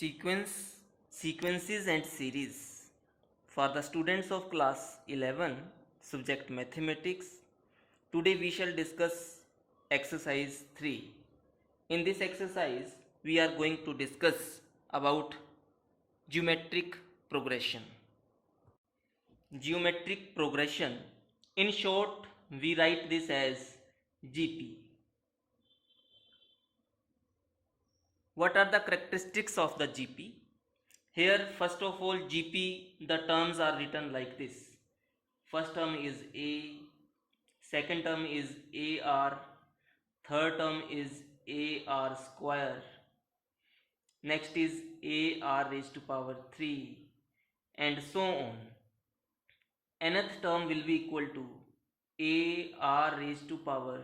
Sequence, sequences and series for the students of class 11 subject mathematics. Today we shall discuss exercise 3. In this exercise we are going to discuss about geometric progression. Geometric progression, in short we write this as GP. What are the characteristics of the GP? Here first of all, GP, the terms are written like this. First term is A, second term is AR, third term is AR square, next is AR raised to power 3, and so on. Nth term will be equal to AR raised to power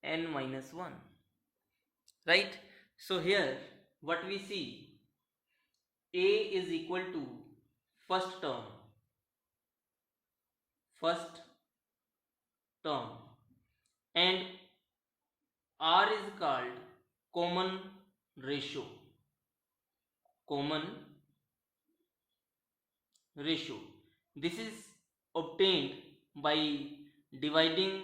n minus 1. Right? So here what we see, A is equal to first term and R is called common ratio. This is obtained by dividing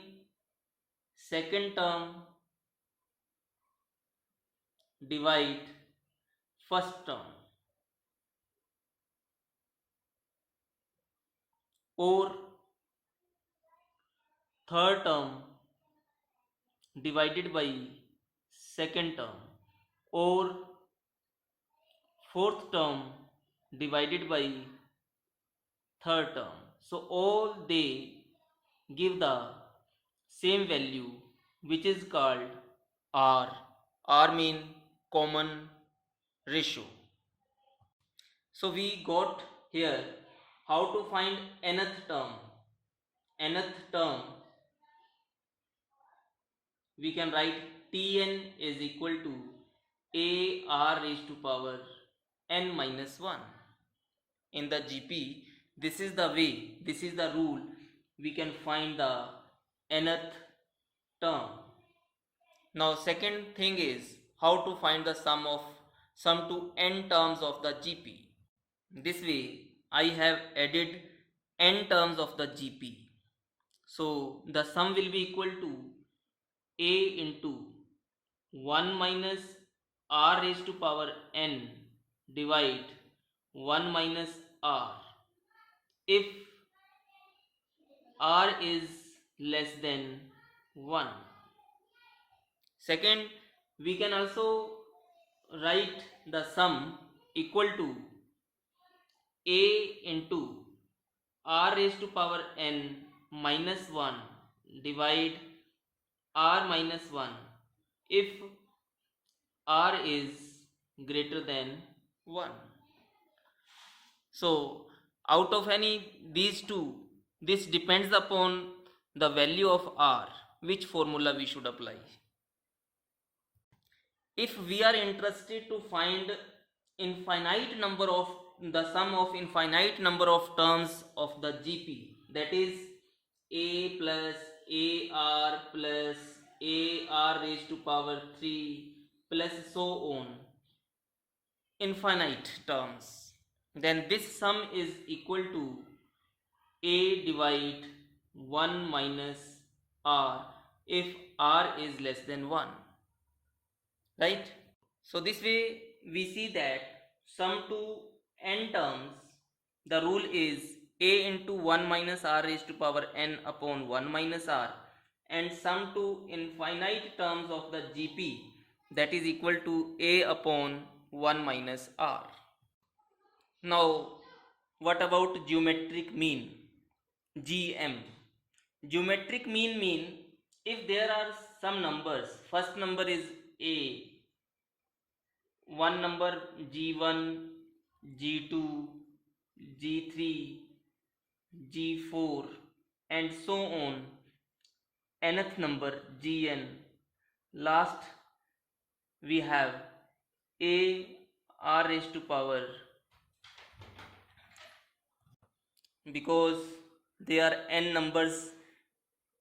second term divide first term, or third term divided by second term, or fourth term divided by third term. So all they give the same value, which is called R. R mean common ratio. So we got here how to find nth term. Nth term we can write Tn is equal to AR raised to power n minus 1. In the GP, this is the way, this is the rule we can find the nth term. Now second thing is how to find the sum to n terms of the GP. This way I have added n terms of the GP. So the sum will be equal to A into 1 minus R raised to power n divide 1 minus R. If R is less than 1. Second, we can also write the sum equal to A into R raised to power n minus 1 divide R minus 1 if R is greater than 1. So out of any these two, this depends upon the value of R, which formula we should apply. If we are interested to find infinite number of the sum of infinite number of terms of the GP, that is A plus AR plus AR raised to power 3 plus so on, infinite terms, then this sum is equal to A divide 1 minus R if R is less than 1. Right? So this way we see that sum to n terms, the rule is A into 1 minus R raised to power n upon 1 minus R, and sum to infinite terms of the GP, that is equal to A upon 1 minus R. Now what about geometric mean, GM? Geometric mean if there are some numbers, first number is A, one number G1, G2, G3, G4 and so on, nth number Gn, last we have A R raised to power, because there are n numbers,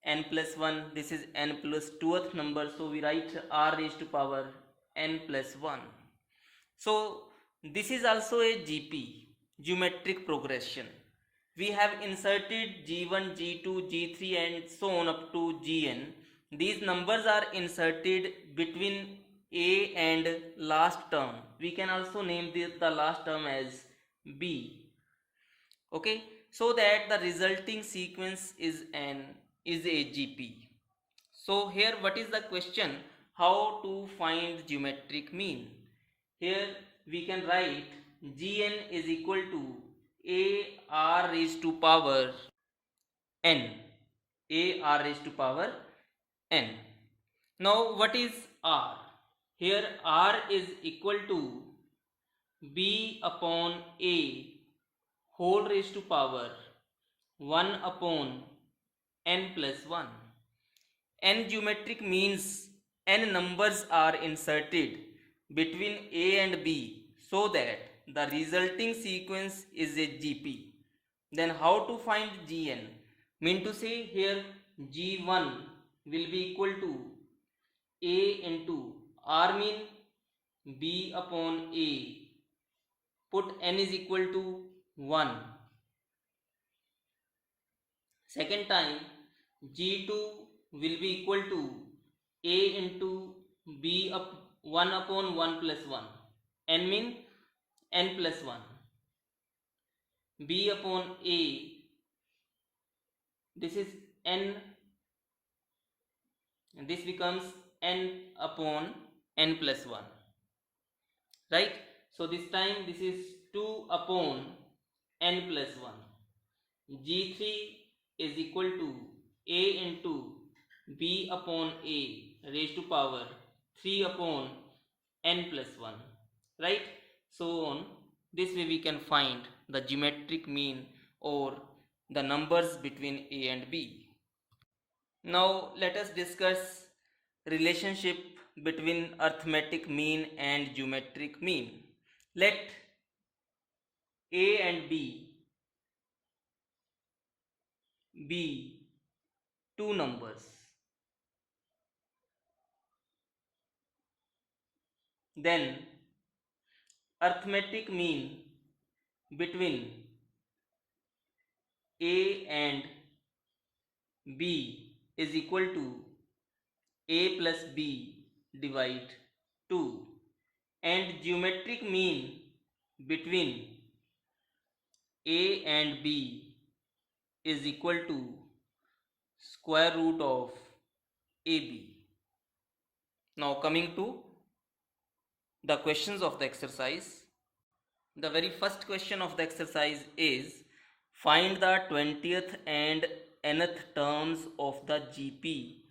n plus 1, this is n plus 2th number, so we write R raised to power n plus 1. So This is also a GP, geometric progression. We have inserted G1, G2, G3 and so on up to Gn. These numbers are inserted between A and last term. We can also name the last term as B. Okay, so that the resulting sequence is a GP. So here what is the question? How to find geometric mean? Here we can write Gn is equal to a r raised to power n. A r raised to power n. Now what is r? Here r is equal to b upon a whole raised to power 1 upon n plus 1. N geometric means n numbers are inserted between A and B so that the resulting sequence is a GP. Then how to find Gn? Mean to say here G1 will be equal to A into R mean B upon A. Put n is equal to 1. Second time G2 will be equal to A into B up 1 upon 1 plus 1. N mean n plus 1. B upon A, this is n, and this becomes n upon n plus 1. Right? So this time this is 2 upon n plus 1. G3 is equal to A into B upon A raised to power 3 upon n plus 1. Right? So on this way we can find the geometric mean or the numbers between A and B. Now let us discuss relationship between arithmetic mean and geometric mean. Let A and B be two numbers. Then arithmetic mean between A and B is equal to A plus B divide 2, and geometric mean between A and B is equal to square root of AB. Now coming to the questions of the exercise. The very first question of the exercise is find the 20th and nth terms of the GP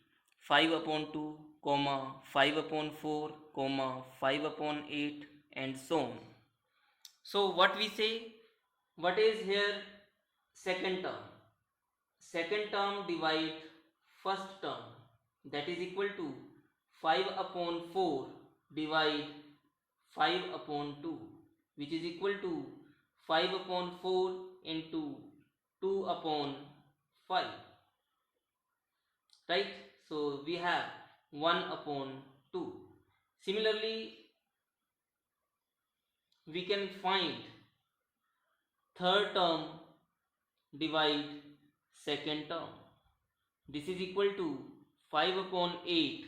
5 upon 2, 5 upon 4, 5 upon 8 and so on. So what we say, what is here second term? Second term divide first term, that is equal to 5 upon 4 divide 5 upon 2, which is equal to 5 upon 4 into 2 upon 5. Right? So we have 1 upon 2. Similarly, we can find third term divide second term. This is equal to 5 upon 8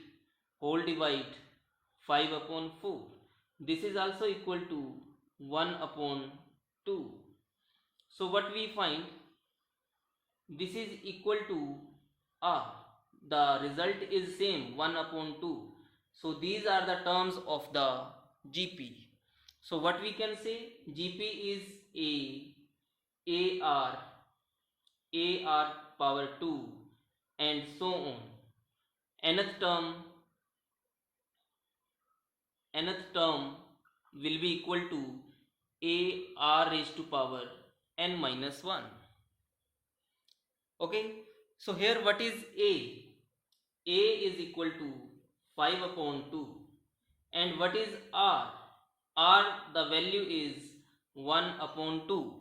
whole divide 5 upon 4. This is also equal to 1 upon 2. So what we find, this is equal to R. The result is same, 1 upon 2. So these are the terms of the GP. So what we can say, GP is AR power 2 and so on. Nth term will be equal to AR raised to power n minus 1. Okay, so here what is A? A is equal to 5 upon 2. And what is R? R, the value is 1 upon 2.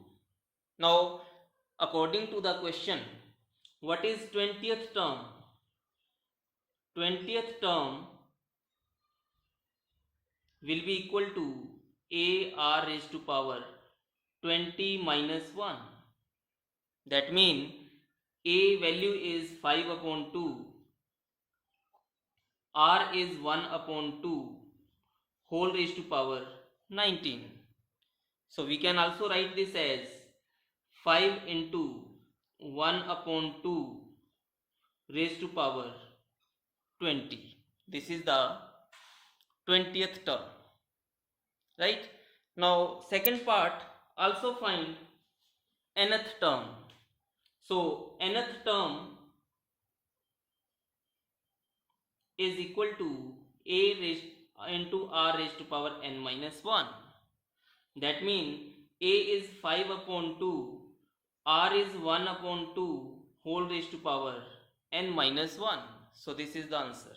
Now, according to the question, what is 20th term? 20th term will be equal to a r raised to power 20 minus 1. That means a value is 5 upon 2, r is 1 upon 2, whole raised to power 19. So we can also write this as 5 into 1 upon 2 raised to power 20. This is the 20th term. Right? Now second part, also find nth term. So nth term is equal to a raised into r raised to power n minus 1. That means a is 5 upon 2, r is 1 upon 2 whole raised to power n minus 1. So this is the answer.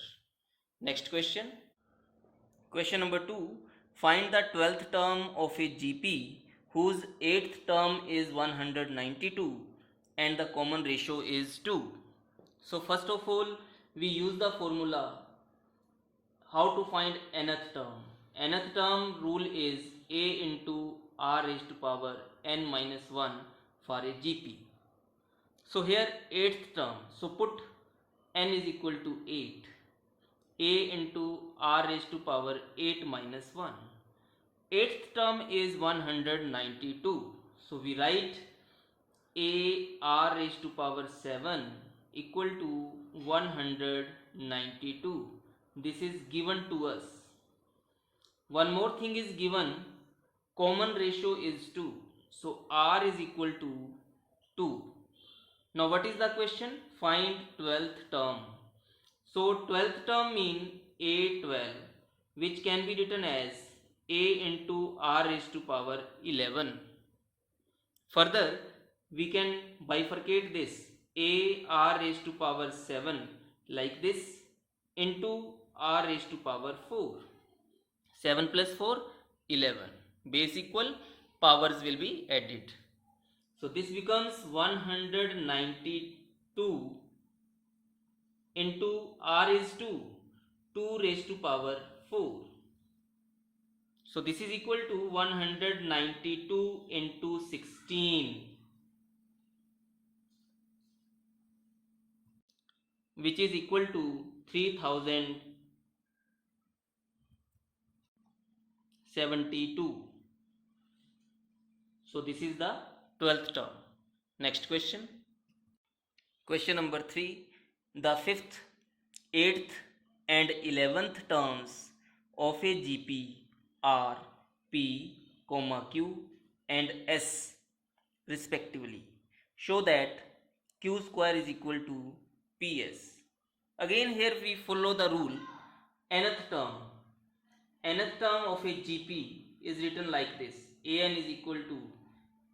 Next question. Question number 2. Find the 12th term of a GP whose 8th term is 192 and the common ratio is 2. So first of all, we use the formula how to find nth term. Nth term rule is a into r raised to power n minus 1 for a GP. So here 8th term, so put n is equal to 8. A into r raised to power 8 minus 1. 8th term is 192. So we write a r raised to power 7 equal to 192. This is given to us. One more thing is given, common ratio is 2. So r is equal to 2. Now what is the question? Find 12th term. So 12th term means a12, which can be written as a into r raised to power 11. Further, we can bifurcate this a r raised to power 7 like this into r raised to power 4. 7 plus 4, 11. Base equal, powers will be added. So this becomes 192 into r is 2, 2 raised to power 4. So this is equal to 192 into 16, which is equal to 3072. So this is the 12th term. Next question. Question number 3. The 5th, 8th and 11th terms of a GP are P, Q and S respectively. Show that Q square is equal to PS. Again here we follow the rule. Nth term of a GP is written like this. An is equal to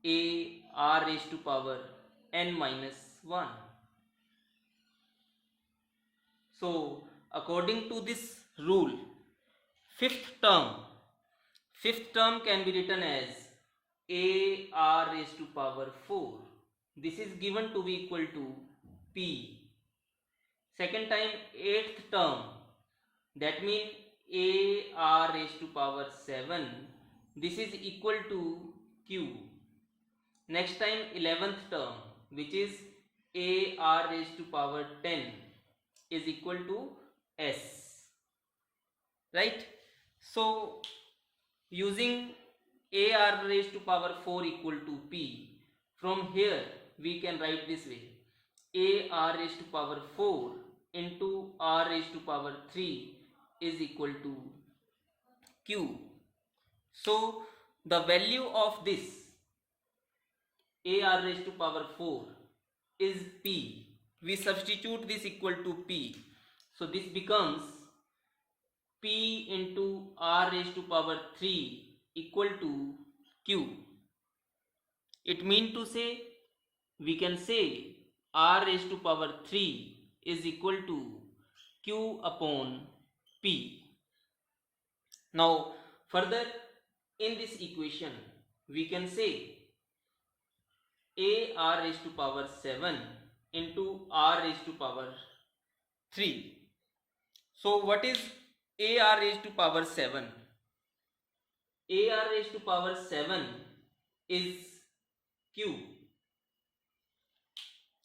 a r raised to power n minus 1. So according to this rule, fifth term can be written as a r raised to power 4. This is given to be equal to P. Second time, 8th term, that means a r raised to power 7. This is equal to Q. Next time, 11th term, which is a r raised to power 10 is equal to S. Right? So using a r raised to power 4 equal to P, from here we can write this way: a r raised to power 4 into r raised to power 3 is equal to Q. So the value of this a r raised to power 4 is P. We substitute this equal to P. So this becomes P into r raised to power 3 equal to Q. It means to say, we can say r raised to power 3 is equal to Q upon P. Now further in this equation we can say a r raised to power 7 into r raised to power 3. So what is a r raised to power 7? ar raised to power 7 is q.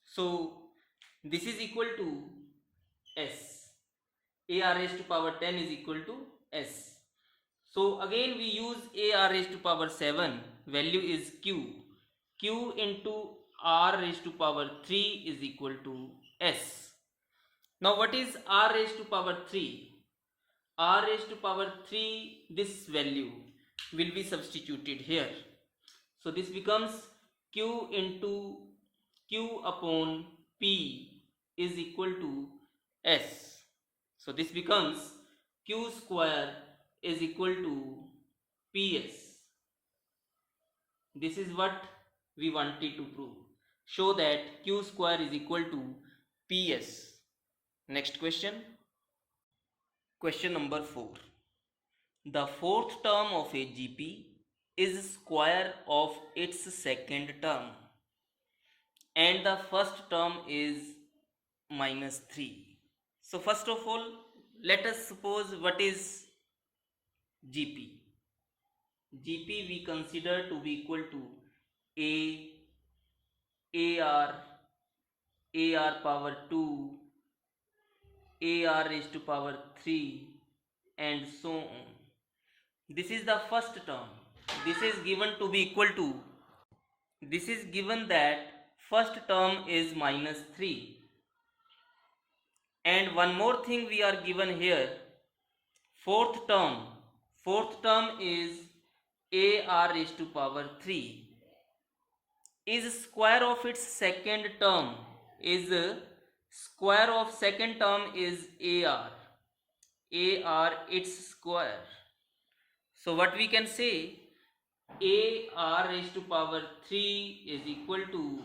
So this is equal to s. ar raised to power 10 is equal to s. So again we use ar raised to power 7, value is q. Q into r raised to power 3 is equal to s. Now what is r raised to power 3? R raised to power 3, this value will be substituted here. So this becomes q into q upon p is equal to s. So this becomes q square is equal to ps. This is what we wanted to prove. Show that q square is equal to ps. Next question. Question number 4. The fourth term of a GP is square of its second term and the first term is minus 3. So first of all, let us suppose what is GP. GP we consider to be equal to AR power 2, AR raised to power 3 and so on. This is the first term. This is given to be equal to, this is given that first term is minus 3. And one more thing we are given here, fourth term is AR raised to power 3 is square of its second term, is square of second term is AR its square. So what we can say, AR raised to power 3 is equal to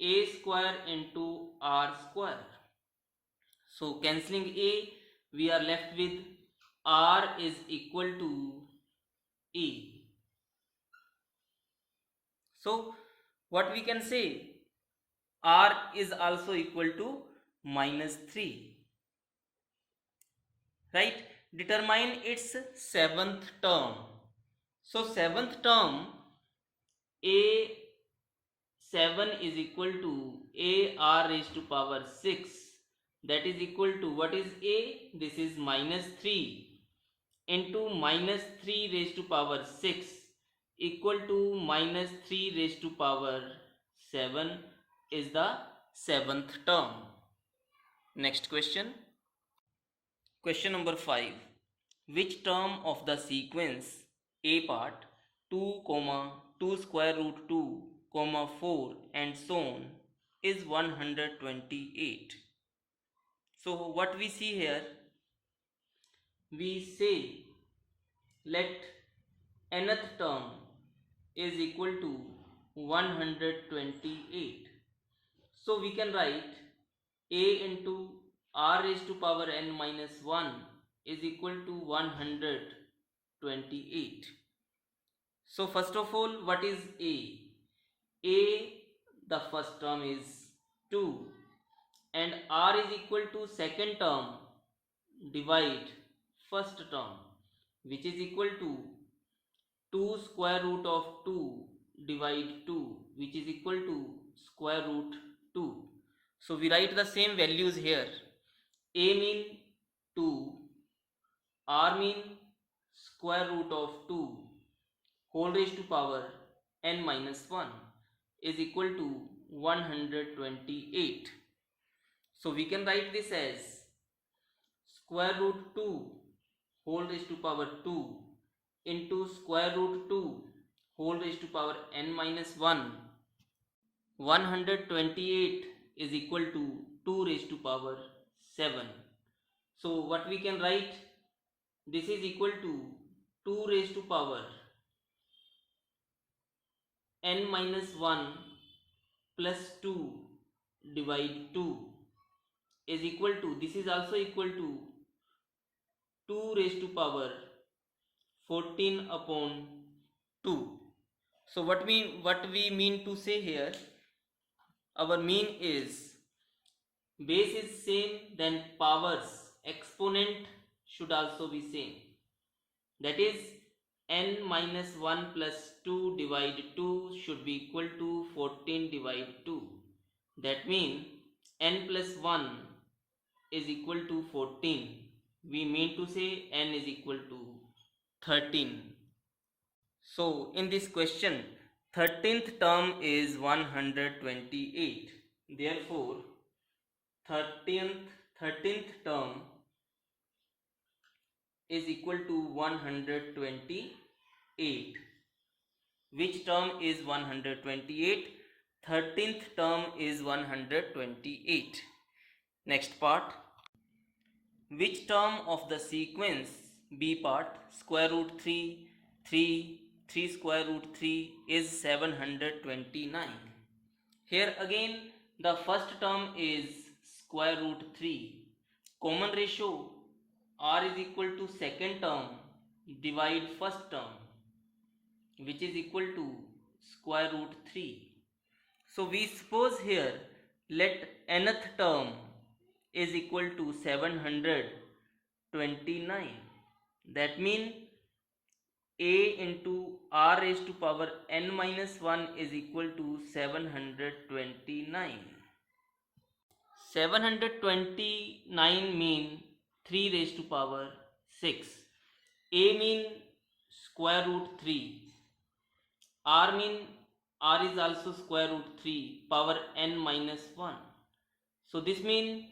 A square into R square. So cancelling A, we are left with R is equal to A. So what we can say, R is also equal to minus 3. Right? Determine its seventh term. So seventh term, A7 is equal to AR raised to power 6. That is equal to, what is A? This is minus 3 into minus 3 raised to power 6 equal to minus 3 raised to power 7 is the seventh term. Next question. Question number 5. Which term of the sequence A part 2, 2 square root 2, 4 and so on is 128? So what we see here, we say let nth term is equal to 128. So we can write A into r raised to power n minus 1 is equal to 128. So first of all, what is A? A, the first term is 2 and r is equal to second term divide first term, which is equal to 2 square root of 2 divide 2, which is equal to square root 2. So we write the same values here. A mean 2, R mean square root of 2 whole raised to power n minus 1 is equal to 128. So we can write this as square root 2 whole raised to power 2 into square root 2 whole raised to power n minus 1. 128 is equal to 2 raised to power 7. So what we can write, this is equal to 2 raised to power n minus 1 plus 2 divide 2 is equal to, this is also equal to 2 raised to power 14 upon 2. So what we mean to say here, our mean is base is same, then powers exponent should also be same. That is n minus 1 plus 2 divide 2 should be equal to 14 divide 2. That means n plus 1 is equal to 14. We mean to say n is equal to 13. So in this question, 13th term is 128. Therefore, 13th term is equal to 128. Which term is 128? 13th term is 128. Next part. Which term of the sequence B part square root 3, 3, 3 square root 3 is 729? Here again the first term is square root 3. Common ratio r is equal to second term divide first term, which is equal to square root 3. So we suppose here let nth term is equal to 729. That means a into r raised to power n minus 1 is equal to 729. 729 mean 3 raised to power 6. A mean square root 3. R mean r is also square root 3 power n minus 1. So this means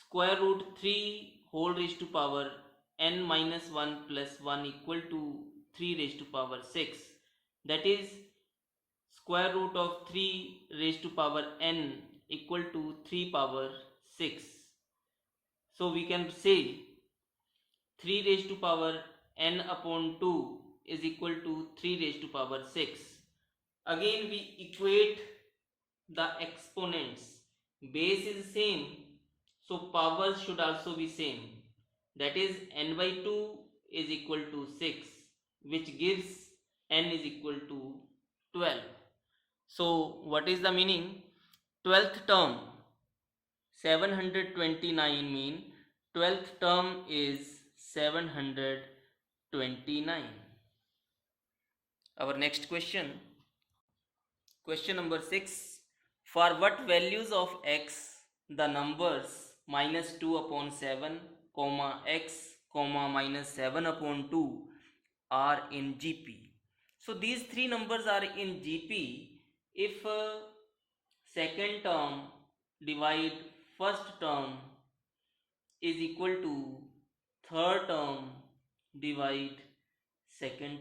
square root 3 whole raised to power n minus 1 plus 1 equal to 3 raised to power 6. That is square root of 3 raised to power n equal to 3 power 6. So we can say 3 raised to power n upon 2 is equal to 3 raised to power 6. Again we equate the exponents. Base is same, so powers should also be same. That is n by 2 is equal to 6, which gives n is equal to 12. So what is the meaning? 12th term 729 mean 12th term is 729. Our next question. Question number 6. For what values of x the numbers minus 2 upon 7, comma x, comma minus 7 upon 2 are in GP? So these three numbers are in GP if second term divide first term is equal to third term divide second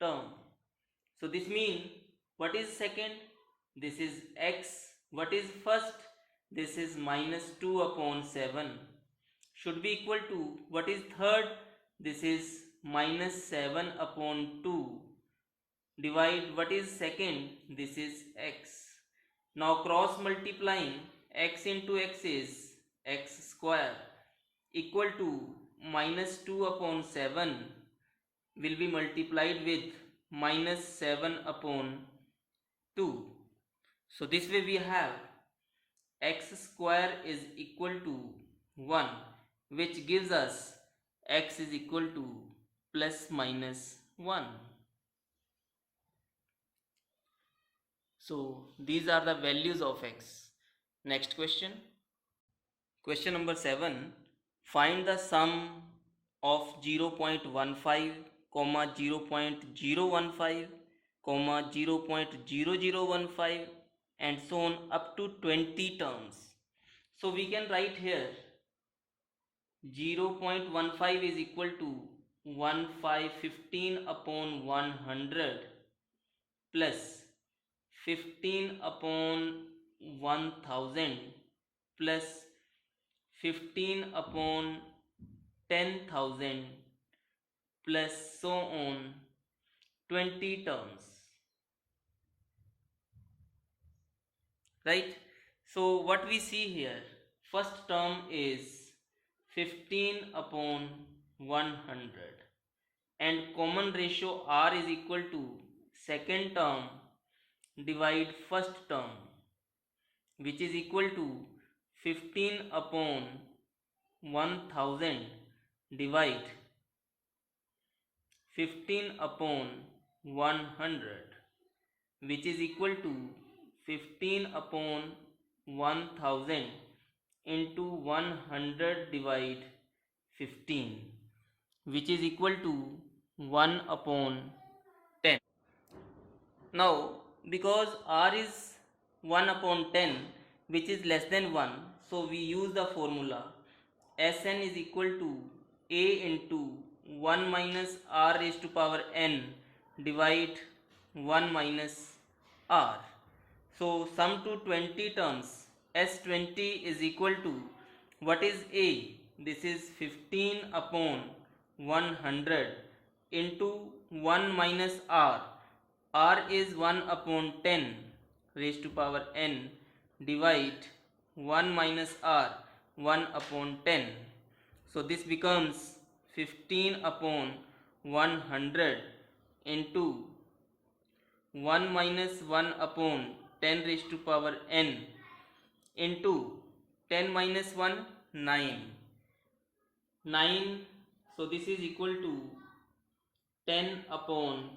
term. So this means what is second? This is x. What is first? This is minus 2 upon 7 should be equal to what is third? This is minus 7 upon 2 divide what is second? This is x. Now cross multiplying x into x is x square equal to minus 2 upon 7 will be multiplied with minus 7 upon 2. So this way we have x square is equal to 1, which gives us x is equal to plus minus 1. So these are the values of x. Next question. Question number 7. Find the sum of 0.15, 0.015, 0.0015 and so on up to 20 terms. So we can write here 0.15 is equal to 1515 upon 100 plus 15 upon 1000 plus 15 upon 10,000 plus so on 20 terms, right? So what we see here, first term is 15 upon 100 and common ratio r is equal to second term divide first term, which is equal to 15 upon 1000 divide 15 upon 100, which is equal to 15 upon 1000 into 100 divide 15, which is equal to 1 upon 10. Now, because r is 1 upon 10, which is less than 1, so we use the formula Sn is equal to a into 1 minus r raised to power n divide 1 minus r. So sum to 20 terms, S20 is equal to, what is a? This is 15 upon 100 into 1 minus r. R is 1 upon 10 raised to power n divide 1 minus r, 1 upon 10. So this becomes 15 upon 100 into 1 minus 1 upon 10 raised to power n into 10 minus 1, 9. 9, so this is equal to 10 upon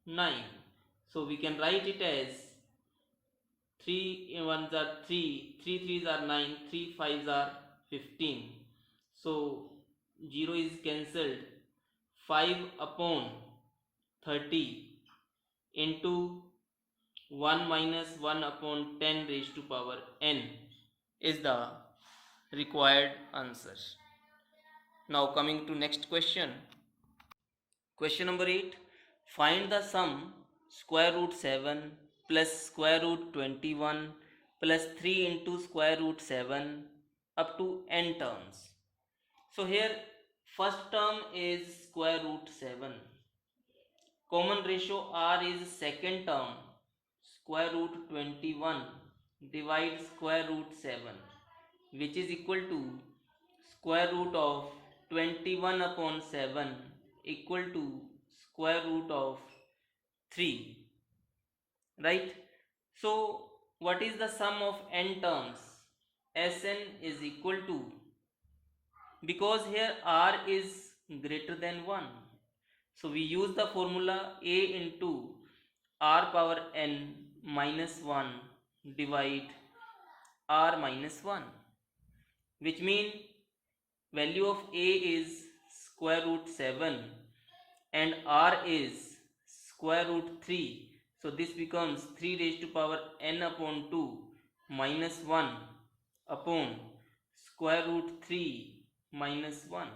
9. So we can write it as 3 1s are 3, 3 3s are 9, 3 5s are 15. So 0 is cancelled. 5 upon 30 into 1 minus 1 upon 10 raised to power n is the required answer. Now coming to next question. Question number 8. Find the sum square root 7 plus square root 21 plus 3 into square root 7 up to n terms. So here first term is square root 7. Common ratio r is second term square root 21 divide square root 7, which is equal to square root of 21 upon 7 equal to square root of 3, right? So what is the sum of n terms? Sn is equal to, because here r is greater than 1, so we use the formula a into r power n minus 1 divide r minus 1, which means value of a is square root 7 and r is square root 3. So this becomes 3 raised to power n upon 2 minus 1 upon square root 3 minus 1.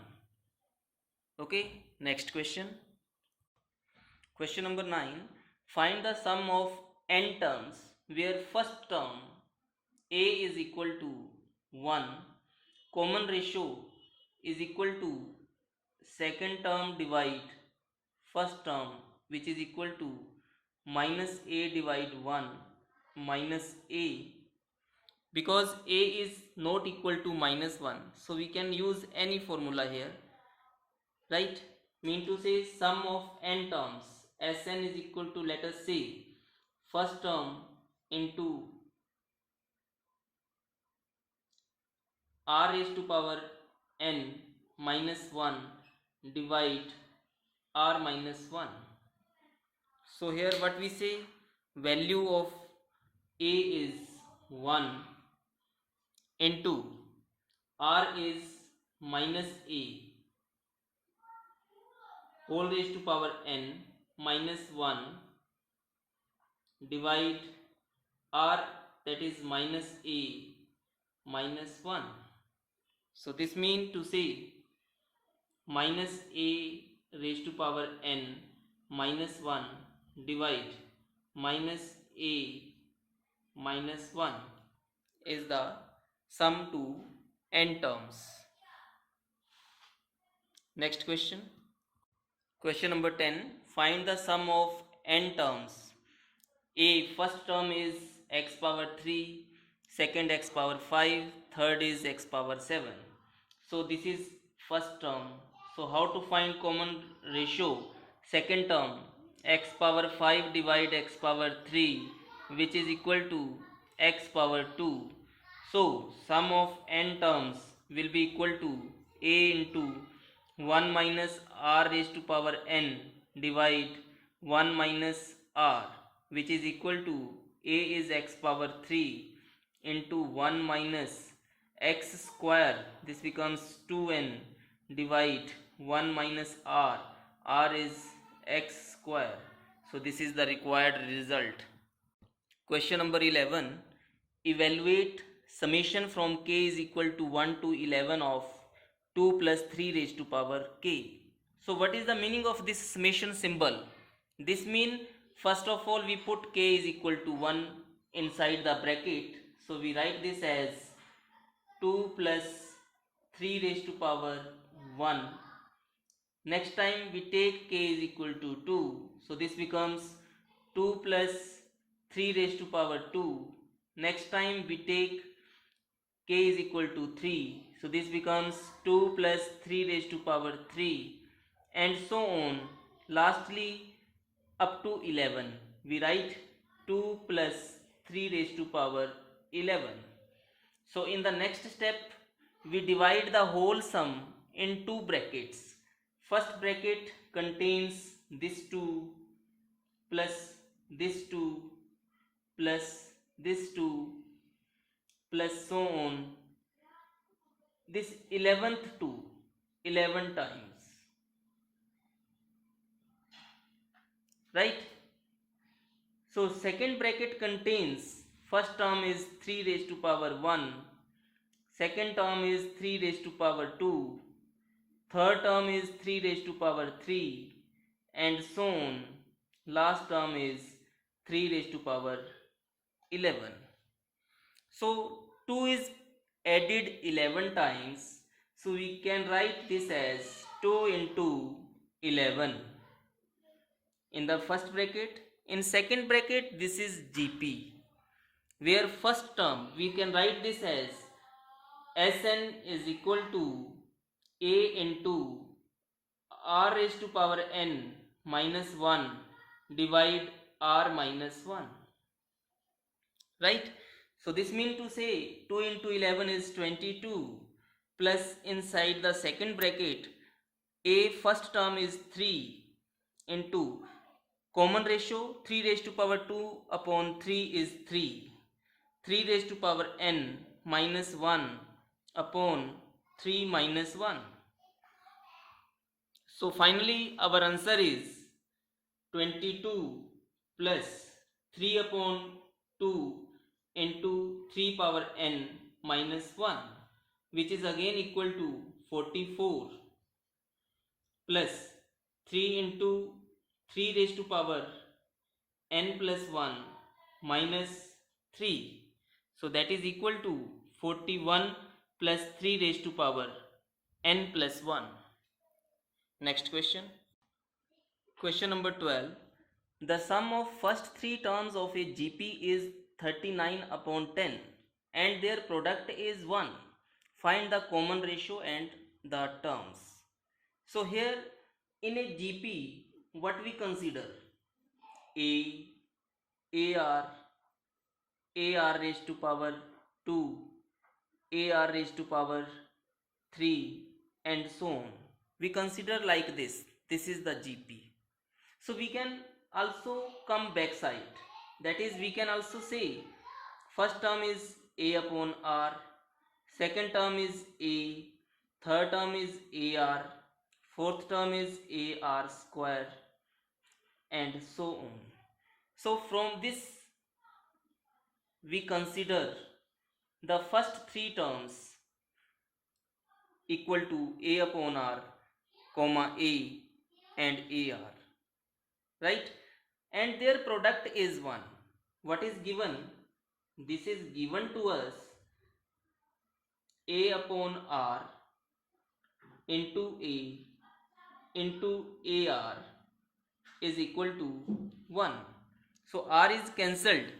Okay, next question. Question number 9. Find the sum of n terms where first term a is equal to 1, common ratio is equal to second term divide first term, which is equal to minus a divide 1 minus a. Because a is not equal to minus 1, so we can use any formula here, right? Mean to say sum of n terms, Sn is equal to, let us say, first term into r raised to power n minus 1 divide r minus 1. So here what we say, value of a is 1 into r is minus a whole raised to power n minus 1 divide r, that is minus a minus 1. So this means to say minus a raised to power n minus 1 divide minus a minus 1 is the sum to n terms. Next question. Question number 10. Find the sum of n terms. A, first term is x power 3, second x power 5, third is x power 7. So this is first term. So how to find common ratio? Second term, x power 5 divide x power 3, which is equal to x power 2. So sum of n terms will be equal to a into 1 minus r raised to power n divide 1 minus r, which is equal to a is x power 3 into 1 minus x square, this becomes 2n, divide 1 minus r is x square. So this is the required result. Question number 11. Evaluate summation from k is equal to 1 to 11 of 2 plus 3 raised to power k. So what is the meaning of this summation symbol? This means first of all we put k is equal to 1 inside the bracket. So we write this as 2 plus 3 raised to power 1. Next time we take k is equal to 2. So this becomes 2 plus 3 raised to power 2. Next time we take k is equal to 3. So this becomes 2 plus 3 raised to power 3, and so on. Lastly, up to 11. We write 2 plus 3 raised to power 11. So in the next step, we divide the whole sum in two brackets. First bracket contains this 2 plus this 2 plus this 2 plus so on. This 11th 2 11 times, right? So second bracket contains, first term is 3 raised to power 1, second term is 3 raised to power 2, third term is 3 raised to power 3, and so on. Last term is 3 raised to power 11. So 2 is added 11 times, so we can write this as 2 into 11 in the first bracket. In second bracket, this is GP, where first term we can write this as Sn is equal to a into r raised to power n minus 1 divide r minus 1, right? So this means to say 2 into 11 is 22, plus inside the second bracket a first term is 3 into common ratio 3 raised to power 2 upon 3 is 3, 3 raised to power n minus 1 upon 3 minus 1. So finally our answer is 22 plus 3 upon 2 into 3 power n minus 1, which is again equal to 44, plus 3 into 3 raised to power n plus 1 minus 3. So that is equal to 41 plus 3 raised to power n plus 1. Next question. Question number 12. The sum of first three terms of a GP is 39 upon 10 and their product is 1. Find the common ratio and the terms. So here in a GP, what we consider? A, AR, AR raised to power 2, AR raised to power 3, and so on. We consider like this. This is the GP. So we can also come back side. That is, we can also say first term is A upon R, second term is A, third term is AR, fourth term is AR square, and so on. So from this we consider the first three terms equal to A upon R, comma A and AR, right? And their product is 1. What is given? This is given to us A upon R into A into AR is equal to 1. So R is cancelled.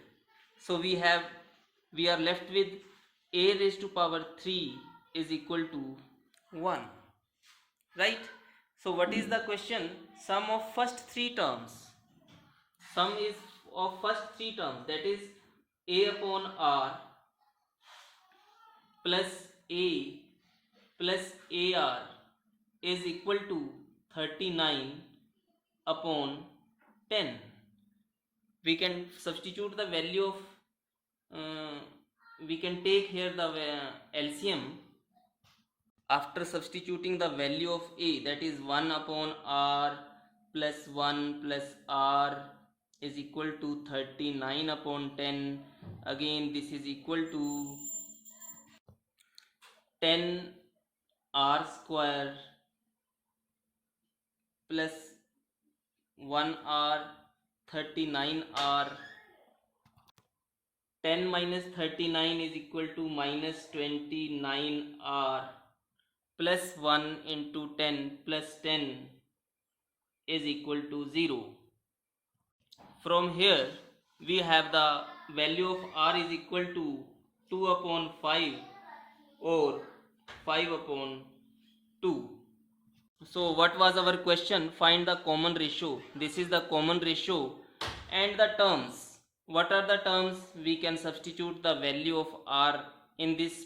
So we are left with A raised to power 3 is equal to 1, right? So what is the question? Sum of first three terms. Sum is of first three terms, that is A upon R plus A plus AR is equal to 39 upon 10. We can substitute the value of we can take here the LCM. After substituting the value of a, that is 1 upon r plus 1 plus r is equal to 39 upon 10. Again this is equal to 10 r square plus 1 r 39 r. 10 minus 39 is equal to minus 29 r plus 1 into 10 plus 10 is equal to 0. From here we have the value of r is equal to 2 upon 5 or 5 upon 2. So what was our question? Find the common ratio. This is the common ratio. And the terms. What are the terms? We can substitute the value of r in this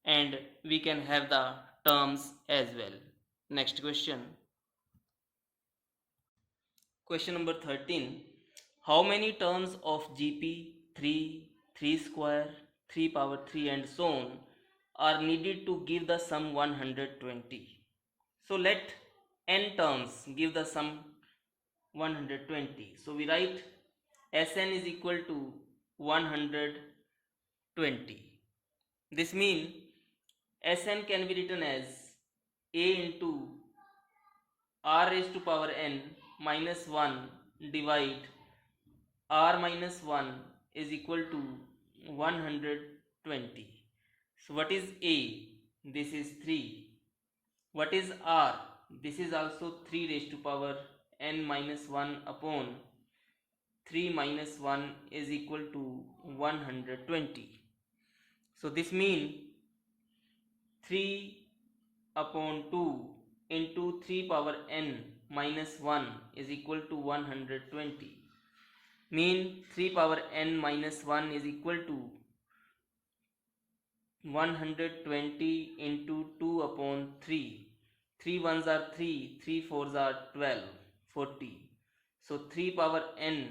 and we can have the terms as well. Next question. Question number 13. How many terms of GP 3, 3 square, 3 power 3 and so on are needed to give the sum 120? So let n terms give the sum 120. So we write Sn is equal to 120. This means Sn can be written as a into r raised to power n minus 1 divide r minus 1 is equal to 120. So what is a? This is 3. What is r? This is also 3 raised to power n minus 1 upon 3 minus 1 is equal to 120. So this means 3 upon 2 into 3 power n minus 1 is equal to 120. Mean 3 power n minus 1 is equal to 120 into 2 upon 3. 3 ones are 3, 3 fours are 12, 40. So 3 power n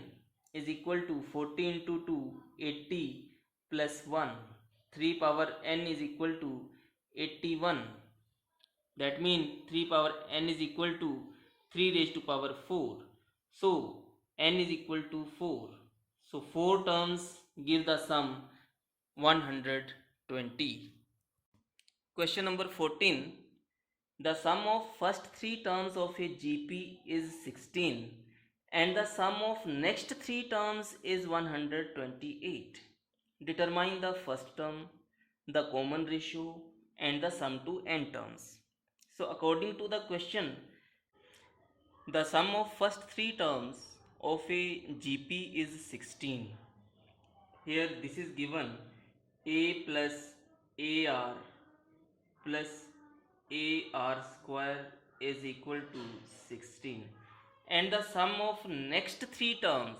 is equal to 40 into 2, 80 plus 1. 3 power n is equal to 81. That means 3 power n is equal to 3 raised to power 4. So n is equal to 4. So 4 terms give the sum 120. Question number 14. The sum of first 3 terms of a GP is 16 and the sum of next 3 terms is 128. Determine the first term, the common ratio and the sum to n terms. So according to the question, the sum of first 3 terms of a GP is 16. Here this is given a plus ar plus ar square is equal to 16 and the sum of next 3 terms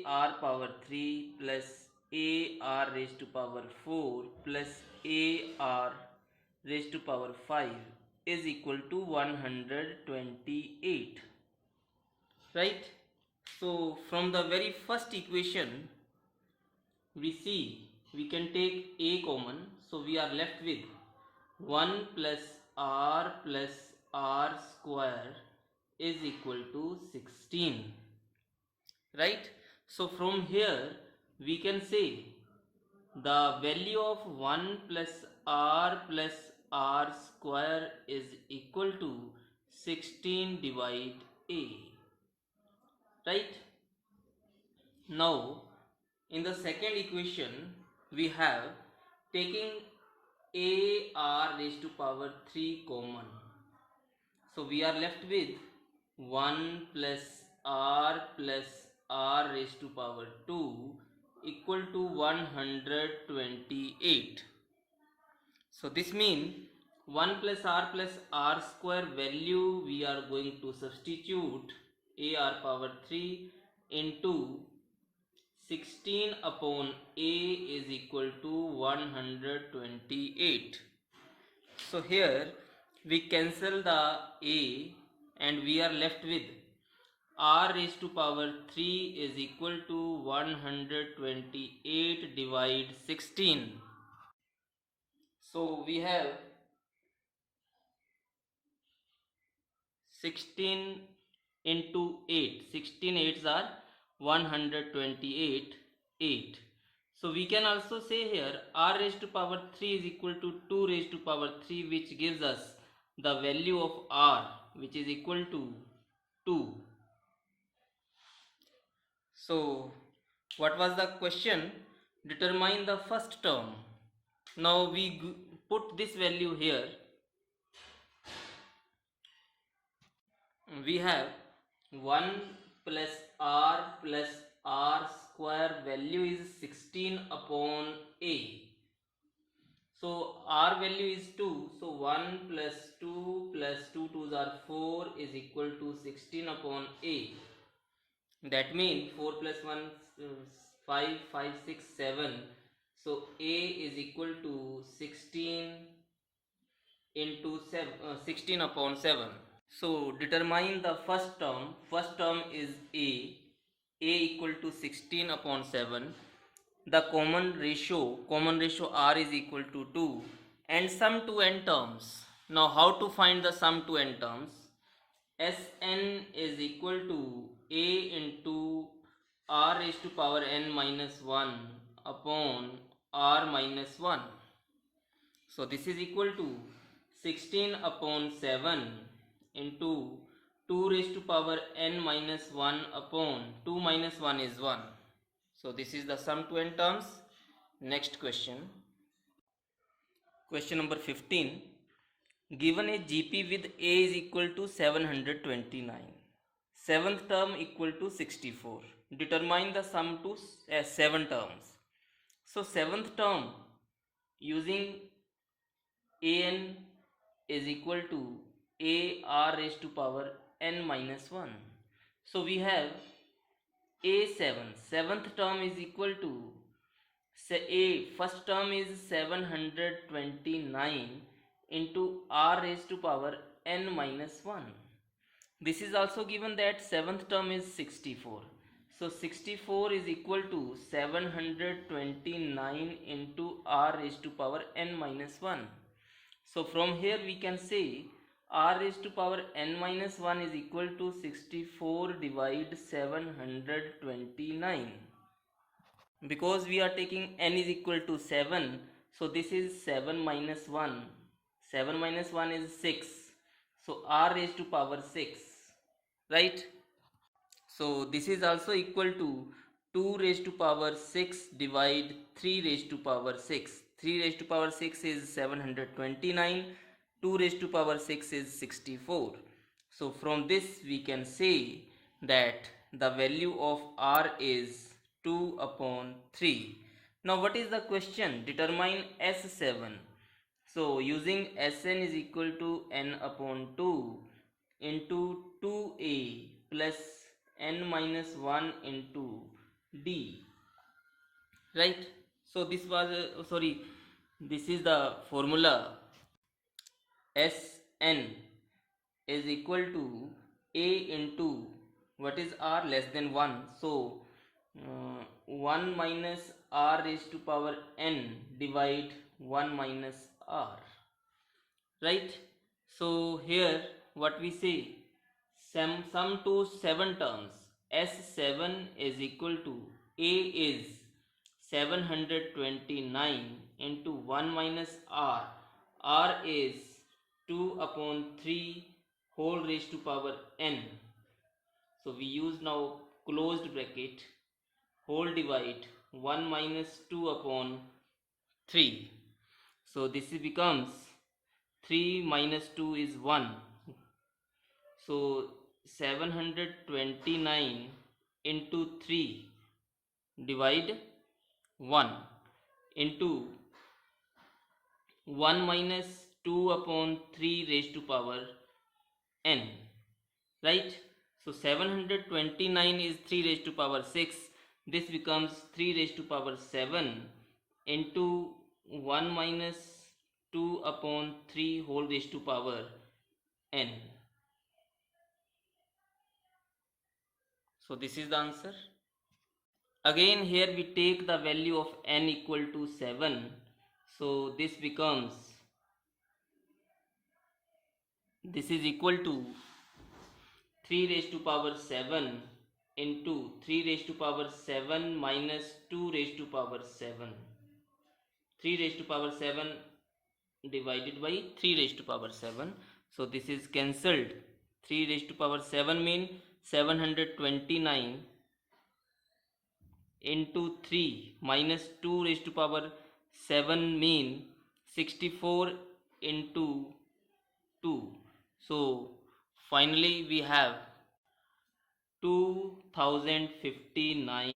ar power 3 plus ar raised to power 4 plus ar raised to power 5 is equal to 128, right? So from the very first equation we see we can take a common, so we are left with 1 plus r square is equal to 16, right? So from here we can say the value of 1 plus r square is equal to 16 divide a, right? Now in the second equation we have taking ar raised to power 3 common, so we are left with 1 plus r raised to power 2 equal to 128. So this means 1 plus r square value we are going to substitute ar power 3 into 16 upon a is equal to 128. So here we cancel the a and we are left with r raised to power 3 is equal to 128 divide 16. So we have 16 into 8. 16 8s are 128 8. So we can also say here r raised to power 3 is equal to 2 raised to power 3, which gives us the value of r, which is equal to 2. So what was the question? Determine the first term. Now we put this value here. We have 1 plus r square value is 16 upon a. So r value is 2, so 1 plus 2 plus 2 2s are 4 is equal to 16 upon a. That means 4 plus 1 5 5 6 7. So a is equal to 16 into 16 upon 7. So determine the first term. First term is a equal to 16 upon 7. The common ratio r is equal to 2, and sum to n terms. Now how to find the sum to n terms? Sn is equal to a into r raised to power n minus 1 upon r minus 1. So this is equal to 16 upon 7 into 2 raised to power n minus 1 upon 2 minus 1 is 1. So this is the sum to n terms. Next question. Question number 15. Given a GP with a is equal to 729. Seventh term equal to 64. Determine the sum to 7 terms. So seventh term using an is equal to a r raised to power n minus 1. So we have a7. Seventh term is equal to first term is 729 into r raised to power n minus 1. This is also given that seventh term is 64. So 64 is equal to 729 into r raised to power n minus 1. So from here we can say r raised to power n minus 1 is equal to 64 divide 729. Because we are taking n is equal to 7, so this is 7 minus 1. 7 minus 1 is 6. So r raised to power 6, right? So this is also equal to 2 raised to power 6 divide 3 raised to power 6. 3 raised to power 6 is 729. 2 raised to power 6 is 64. So from this we can say that the value of r is 2 upon 3. Now what is the question? Determine S7. So using Sn is equal to n upon 2 into 2a plus n minus 1 into d, right? So this was this is the formula. Sn is equal to a into what is r less than 1, so 1 minus r raised to power n divide 1 minus r, right? So here what we say, sum to 7 terms. S7 is equal to a is 729 into 1 minus r. R is 2 upon 3 whole raised to power n. So we use now closed bracket, whole divide 1 minus 2 upon 3. So this becomes 3 minus 2 is 1. So 729 into 3 divide 1 into 1 minus 2 upon 3 raised to power n, right? So 729 is 3 raised to power 6. This becomes 3 raised to power 7 into 1 minus 2 upon 3 whole raised to power n. So this is the answer. Again here we take the value of n equal to 7. So this is equal to 3 raised to power 7 into 3 raised to power 7 minus 2 raised to power 7. 3 raised to power 7 divided by 3 raised to power 7. So this is cancelled. 3 raised to power 7 mean 729 into 3 minus 2 raised to power 7 mean 64 into 2. So finally we have 2059